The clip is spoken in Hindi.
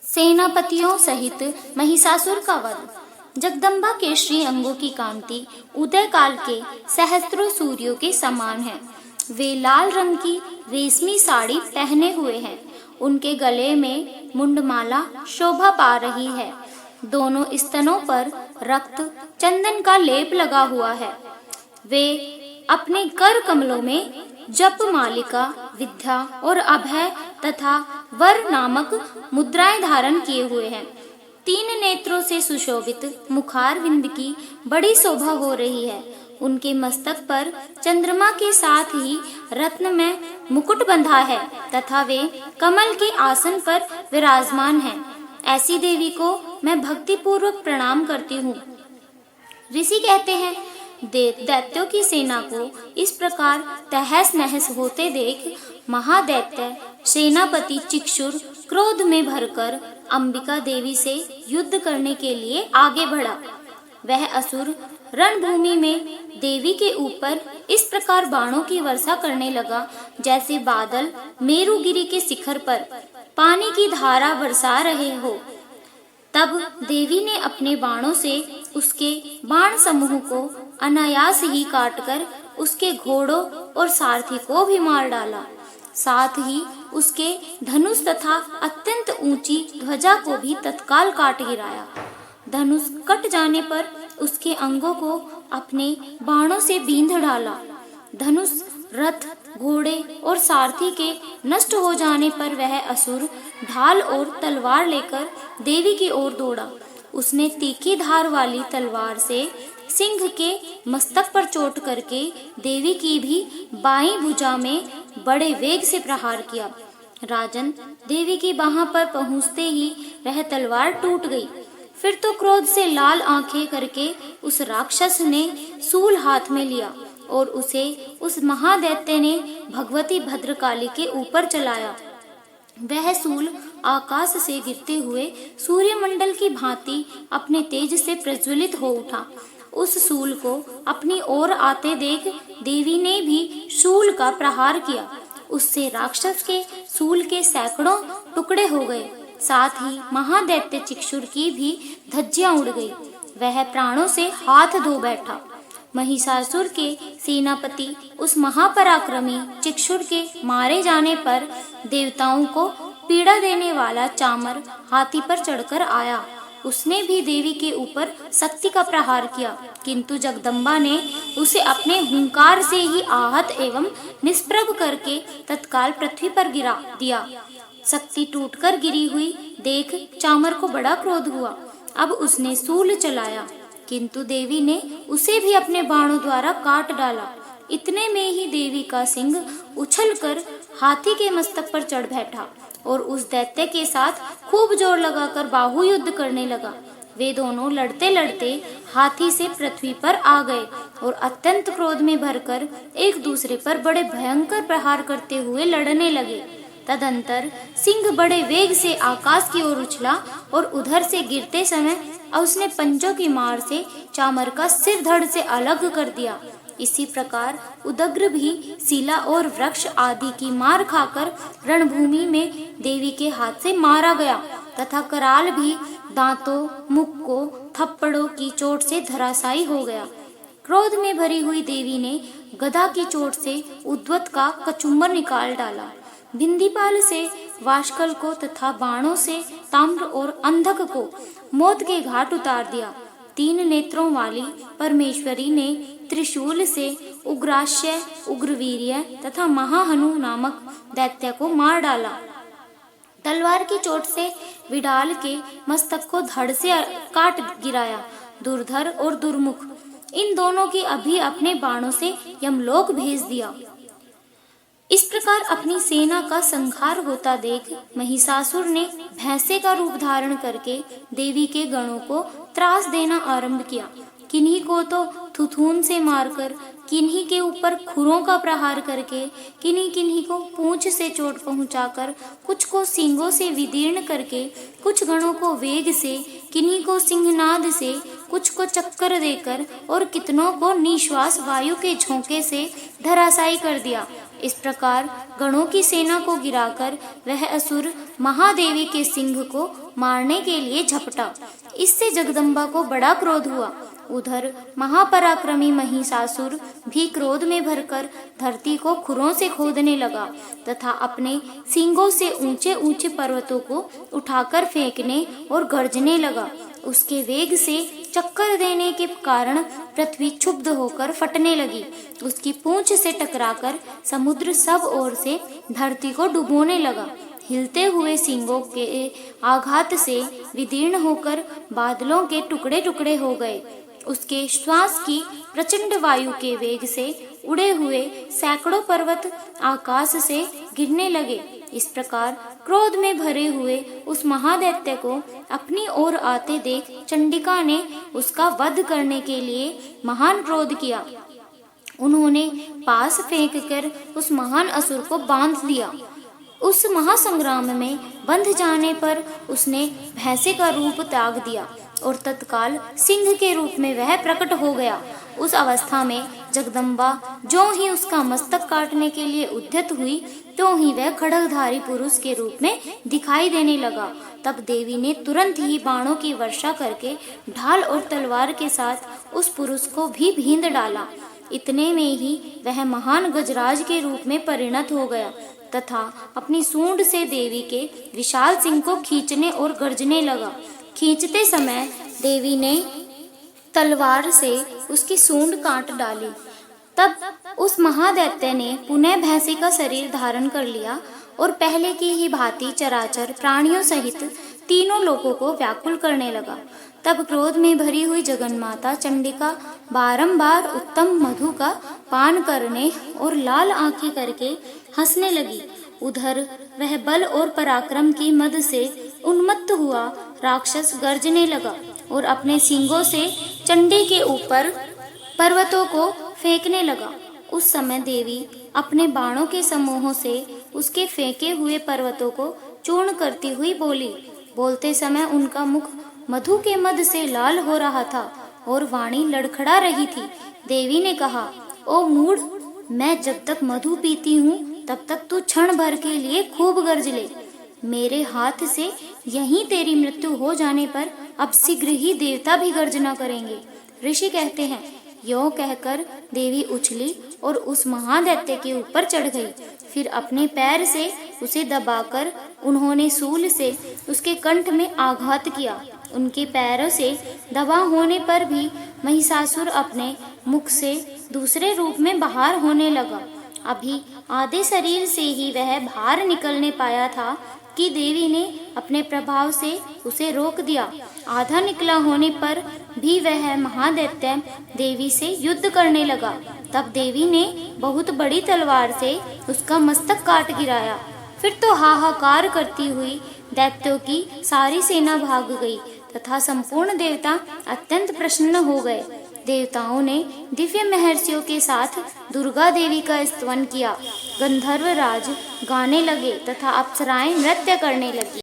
सेनापतियों सहित महिषासुर का वध। जगदम्बा के श्री अंगों की कांति उदय काल के सहस्त्रों सूर्यों के समान है। वे लाल रंग की रेशमी साड़ी पहने हुए हैं। उनके गले में मुंडमाला शोभा पा रही है। दोनों स्तनों पर रक्त चंदन का लेप लगा हुआ है। वे अपने कर कमलों में जप मालिका, विद्या और अभय तथा वर नामक मुद्राएं धारण किए हुए हैं। 3 नेत्रों से सुशोभित मुखार विंद की बड़ी शोभा हो रही है। उनके मस्तक पर चंद्रमा के साथ ही रत्न में मुकुट बंधा है तथा वे कमल के आसन पर विराजमान हैं। ऐसी देवी को मैं भक्ति पूर्वक प्रणाम करती हूँ। ऋषि कहते हैं, दैत्यों की सेना को इस प्रकार तहस नहस होते देख महादैत्य सेनापति चिक्षुर क्रोध में भरकर अंबिका देवी से युद्ध करने के लिए आगे बढ़ा। वह असुर रणभूमि में देवी के ऊपर इस प्रकार बाणों की वर्षा करने लगा जैसे बादल मेरुगिरी के शिखर पर पानी की धारा बरसा रहे हो। तब देवी ने अपने बाणों से उसके बाण समूह को अनायास ही काटकर उसके घोड़ों और सारथी को भी मार डाला। साथ ही उसके धनुष तथा अत्यंत ऊंची ध्वजा को भी तत्काल काट गिराया। धनुष कट जाने पर उसके अंगों को अपने बाणों से बींध डाला। धनुष, रथ, घोड़े और सारथी के नष्ट हो जाने पर वह असुर ढाल और तलवार लेकर देवी की ओर दौड़ा। उसने तीखी धार वाली तलवार से सिंह के मस्तक पर चोट करके देवी की भी बाईं भुजा में बड़े वेग से प्रहार किया। राजन, देवी की बाह पर पहुंचते ही वह तलवार टूट गई। फिर तो क्रोध से लाल आंखें करके उस राक्षस ने सूल हाथ में लिया और उसे उस महादैत्य ने भगवती भद्रकाली के ऊपर चलाया। वह सूल आकाश से गिरते हुए सूर्यमंडल की भांति अपने तेज से प्रज्वलित हो उठा। उस सूल को अपनी ओर आते देख देवी ने भी शूल का प्रहार किया। उससे राक्षस के सूल के सैकड़ों टुकड़े हो गए। साथ ही महादैत्य चिक्षुर की भी धज्जियां उड़ गई। वह प्राणों से हाथ धो बैठा। महिषासुर के सेनापति उस महापराक्रमी चिक्षुर के मारे जाने पर देवताओं को पीड़ा देने वाला चामर हाथी पर चढ़कर आया। उसने भी देवी के ऊपर शक्ति का प्रहार किया, किंतु जगदम्बा ने उसे अपने हुंकार से ही आहत एवं निष्प्रभ करके तत्काल पृथ्वी पर गिरा दिया। शक्ति टूटकर गिरी हुई देख चामर को बड़ा क्रोध हुआ। अब उसने सूल चलाया, किंतु देवी ने उसे भी अपने बाणों द्वारा काट डाला। इतने में ही देवी का सिंह उछलकर हाथी के मस्तक पर चढ़ बैठा और उस दैत्य के साथ खूब जोर लगाकर बाहु युद्ध करने लगा। वे दोनों लड़ते लड़ते हाथी से पृथ्वी पर आ गए और अत्यंत क्रोध में भरकर एक दूसरे पर बड़े भयंकर प्रहार करते हुए लड़ने लगे। तदंतर सिंह बड़े वेग से आकाश की ओर उछला और उधर से गिरते समय उसने पंजों की मार से चामर का सिर धड़ से अलग कर दिया। इसी प्रकार उदग्र भी शिला और वृक्ष आदि की मार खाकर रणभूमि में देवी के हाथ से मारा गया तथा कराल भी दांतों, मुख को थप्पड़ों की चोट से धराशायी हो गया। क्रोध में भरी हुई देवी ने गदा की चोट से उद्वत का कचुम्बर निकाल डाला। बिंदीपाल से वाशकल को तथा बाणों से ताम्र और अंधक को मौत के घाट उतार दिया। 3 नेत्रों वाली परमेश्वरी ने त्रिशूल से उग्राश्य, उग्रवीर्य तथा महाहनु नामक दैत्य को मार डाला। तलवार की चोट से विडाल के मस्तक को धड़ से काट गिराया। दुर्धर और दुर्मुख इन दोनों की अभी अपने बाणों से यमलोक भेज दिया। इस प्रकार अपनी सेना का संहार होता देख महिषासुर ने भैंसे का रूप धारण करके देवी के गणों को त्रास देना आरंभ किया। किन्हीं को तो थुथून से मारकर, किन्हीं के ऊपर खुरों का प्रहार करके, किन्हीं किन्हीं को पूंछ से चोट पहुंचाकर, कुछ को सींगों से विदीर्ण करके, कुछ गणों को वेग से, किन्हीं को सिंहनाद से, कुछ को चक्कर देकर और कितनों को निश्वास वायु के झोंके से धराशायी कर दिया। इस प्रकार गणों की सेना को गिराकर वह असुर महादेवी के सिंह को मारने के लिए झपटा। इससे जगदम्बा को बड़ा क्रोध हुआ। उधर महापराक्रमी महिषासुर भी क्रोध में भरकर धरती को खुरों से खोदने लगा तथा अपने सींगों से ऊंचे ऊंचे पर्वतों को उठाकर फेंकने और गर्जने लगा। उसके वेग से चक्कर देने के कारण पृथ्वी क्षुब्ध होकर फटने लगी। उसकी पूंछ से टकराकर समुद्र सब ओर से धरती को डुबोने लगा। हिलते हुए सींगों के आघात से विदीर्ण होकर बादलों के टुकड़े टुकड़े हो गए। उसके श्वास की प्रचंड वायु के वेग से उड़े हुए सैकड़ों पर्वत आकाश से गिरने लगे। इस प्रकार क्रोध में भरे हुए उस महादैत्य को अपनी ओर आते देख चंडिका ने उसका वध करने के लिए महान क्रोध किया। उन्होंने पास फेंककर उस महान असुर को बांध दिया। उस महासंग्राम में बंध जाने पर उसने भैंसे का रूप त्याग दिया और तत्काल सिंह के रूप में वह प्रकट हो गया। उस अवस्था में जगदम्बा जो ही उसका मस्तक काटने के लिए उद्यत हुई तो ही वह खड्गधारी पुरुष के रूप में दिखाई देने लगा। तब देवी ने तुरंत ही बाणों की वर्षा करके ढाल और तलवार के साथ उस पुरुष को भी भींद डाला। इतने में ही वह महान गजराज के रूप में परिणत हो गया तथा अपनी सूंड से देवी के विशाल सिंह को खींचने और गर्जने लगा। खींचते समय देवी ने तलवार से उसकी सूंड काट डाली। तब उस महादैत्य ने पुनः भैंसे का शरीर धारण कर लिया और पहले की ही भांति चराचर प्राणियों सहित तीनों लोगों को व्याकुल करने लगा। तब क्रोध में भरी हुई जगन्माता चंडिका बारंबार उत्तम मधु का पान करने और लाल आंखें करके हंसने लगी। उधर वह बल और पराक्रम की मद से उन्मत्त हुआ राक्षस गर्जने लगा और अपने सींगों से चंडी के ऊपर पर्वतों को फेंकने लगा। उस समय देवी अपने बाणों के समूहों से उसके फेंके हुए पर्वतों को चूर्ण करती हुई बोली। बोलते समय उनका मुख मधु के मद से लाल हो रहा था और वाणी लड़खड़ा रही थी। देवी ने कहा, ओ मूढ़, मैं जब तक मधु पीती हूँ तब तक तू क्षण भर के लिए खूब गर्ज ले। मेरे हाथ से यहीं तेरी मृत्यु हो जाने पर अब शीघ्र ही देवता भी गर्जना करेंगे। ऋषि कहते हैं, यो कहकर देवी उछली और उस महादैत्य के ऊपर चढ़ गई। फिर अपने पैर से उसे दबाकर उन्होंने शूल से उसके कंठ में आघात किया। उनके पैरों से दबा होने पर भी महिषासुर अपने मुख से दूसरे रूप में बाहर होने लगा। अभी आधे शरीर से ही वह बाहर निकलने पाया था कि देवी ने अपने प्रभाव से उसे रोक दिया। आधा निकला होने पर भी वह महादैत्य देवी से युद्ध करने लगा। तब देवी ने बहुत बड़ी तलवार से उसका मस्तक काट गिराया। फिर तो हाहाकार करती हुई दैत्यों की सारी सेना भाग गई तथा संपूर्ण देवता अत्यंत प्रसन्न हो गए। देवताओं ने दिव्य महर्षियों के साथ दुर्गा देवी का स्तवन किया। गंधर्व राज गाने लगे तथा अप्सराएं नृत्य करने लगी।